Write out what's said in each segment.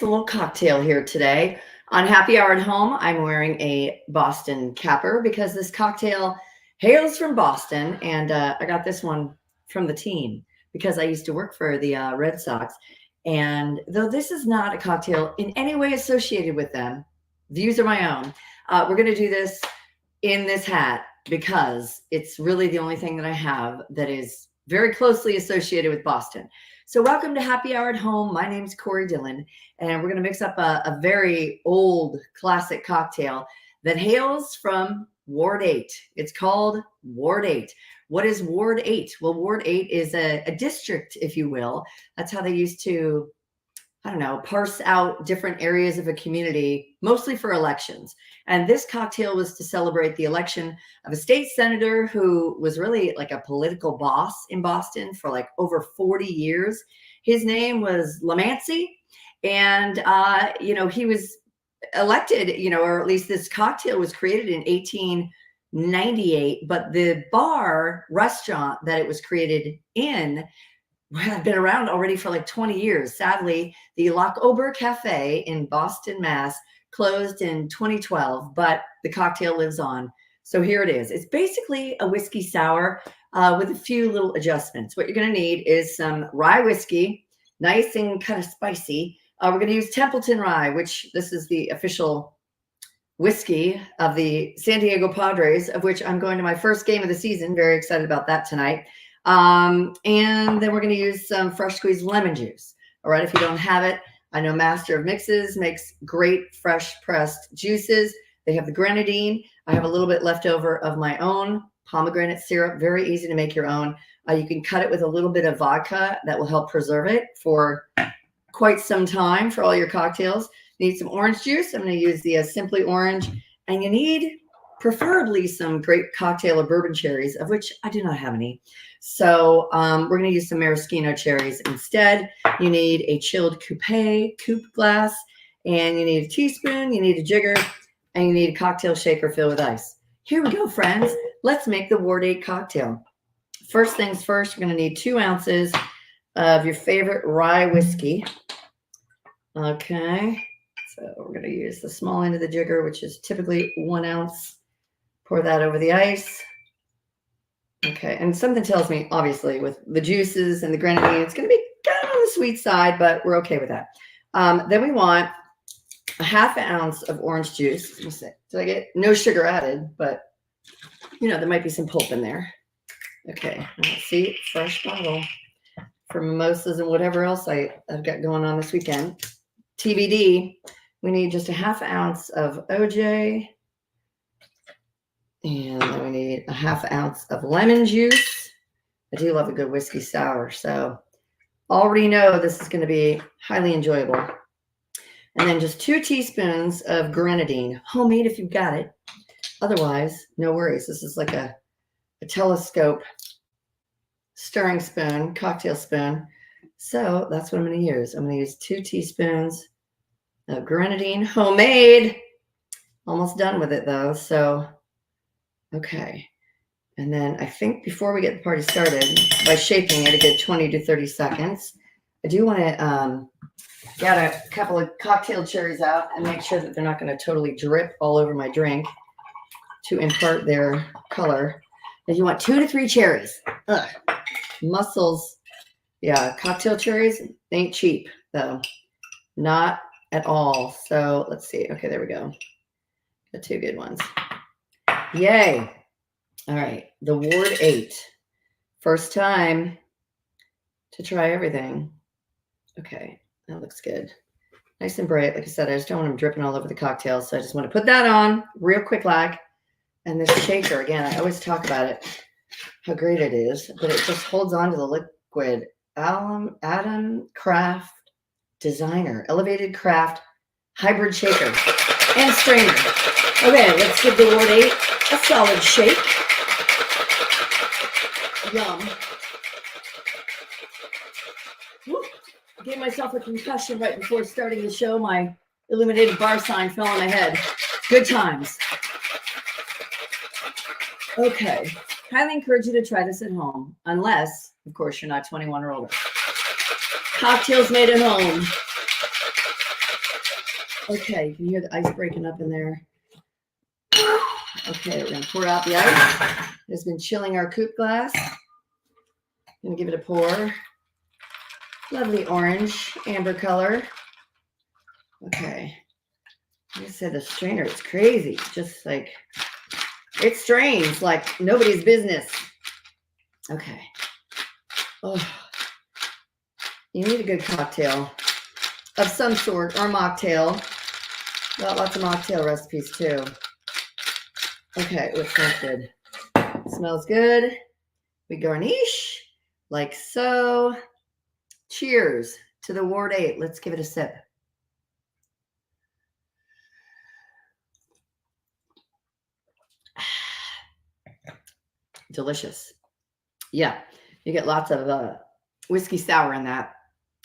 A little cocktail here today. On Happy Hour at Home, I'm wearing a Boston capper because this cocktail hails from Boston. And I got this one from the team because I used to work for the Red Sox. And though this is not a cocktail in any way associated with them, views are my own. We're going to do this in this hat because it's really the only thing that I have that is very closely associated with Boston. So welcome to Happy Hour at Home. My name's Corey Dillon, and we're going to mix up a very old classic cocktail that hails from Ward 8. It's called Ward 8. What is Ward 8? Well, Ward 8 is a district, if you will. That's how they used to, I don't know, parse out different areas of a community, mostly for elections. And this cocktail was to celebrate the election of a state senator who was really like a political boss in Boston for like over 40 years. His name was Lamancy. And, he was elected, or at least this cocktail was created in 1898. But the bar restaurant that it was created in had been around already for like 20 years. Sadly, the Locke-Ober Cafe in Boston, Mass. Closed in 2012, but the cocktail lives on. So here it is. It's basically a whiskey sour with a few little adjustments. What you're going to need is some rye whiskey, nice and kind of spicy. We're going to use Templeton rye, which this is the official whiskey of the San Diego Padres, of which I'm going to my first game of the season. Very excited about that tonight. And then we're going to use some fresh squeezed lemon juice. All right, if you don't have it, I know Master of Mixes makes great fresh pressed juices. They have the grenadine. I have a little bit left over of my own pomegranate syrup. Very easy to make your own. You can cut it with a little bit of vodka. That will help preserve it for quite some time for all your cocktails. You need some orange juice. I'm going to use the Simply Orange. And you need preferably some grape cocktail or bourbon cherries, of which I do not have any. So we're going to use some maraschino cherries instead. You need a chilled coupe glass, and you need a teaspoon, you need a jigger, and you need a cocktail shaker filled with ice. Here we go, friends. Let's make the Ward 8 cocktail. First things first, you're going to need 2 ounces of your favorite rye whiskey. Okay, so we're going to use the small end of the jigger, which is typically 1 ounce. Pour that over the ice. Okay, and something tells me, obviously, with the juices and the grenadine, it's going to be kind of on the sweet side, but we're okay with that. Then we want a ½ ounce of orange juice. Let me see. Did I get no sugar added? But, there might be some pulp in there. Okay, let's see. Fresh bottle for mimosas and whatever else I've got going on this weekend. TBD, we need just a ½ ounce of OJ. And then we need a ½ ounce of lemon juice. I do love a good whiskey sour, so already know this is going to be highly enjoyable. And then just 2 teaspoons of grenadine, homemade if you've got it. Otherwise, no worries. This is like a telescope stirring spoon, cocktail spoon. So that's what I'm going to use. I'm going to use 2 teaspoons of grenadine, homemade. Almost done with it though, so okay. And then I think before we get the party started, by shaking it a good 20 to 30 seconds, I do want to get a couple of cocktail cherries out and make sure that they're not going to totally drip all over my drink to impart their color. And you want 2 to 3 cherries. Ugh. Mussels. Yeah, cocktail cherries ain't cheap, though. Not at all. So let's see. Okay, there we go. Got 2 good ones. Yay. All right. The Ward 8. First time to try everything. Okay. That looks good. Nice and bright. Like I said, I just don't want them dripping all over the cocktail. So I just want to put that on real quick like. And this shaker, again, I always talk about it, how great it is. But it just holds on to the liquid. Adam Craft Designer. Elevated Craft Hybrid Shaker and Strainer. Okay, let's give the Ward 8 a solid shake. Yum. Woo. I gave myself a concussion right before starting the show. My illuminated bar sign fell on my head. Good times. Okay. Highly encourage you to try this at home, unless, of course, you're not 21 or older. Cocktails made at home. Okay, you can hear the ice breaking up in there. Okay, we're gonna pour out the ice. It's been chilling our coupe glass. Gonna give it a pour. Lovely orange, amber color. Okay. Like I said, the strainer is crazy. Just like, it strains like nobody's business. Okay. Oh, you need a good cocktail of some sort, or mocktail. Got lots of mocktail recipes too. Okay, it smells good. Smells good. We garnish like so. Cheers to the Ward 8. Let's give it a sip. Delicious. Yeah, you get lots of whiskey sour in that,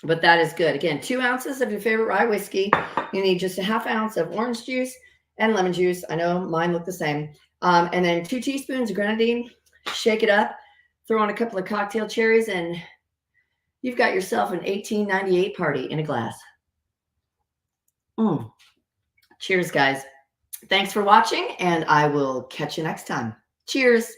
but that is good. Again, 2 ounces of your favorite rye whiskey. You need just a half ounce of orange juice and lemon juice. I know mine look the same. And then 2 teaspoons of grenadine. Shake it up. Throw on a couple of cocktail cherries, and you've got yourself an 1898 party in a glass. Cheers, guys. Thanks for watching, and I will catch you next time. Cheers.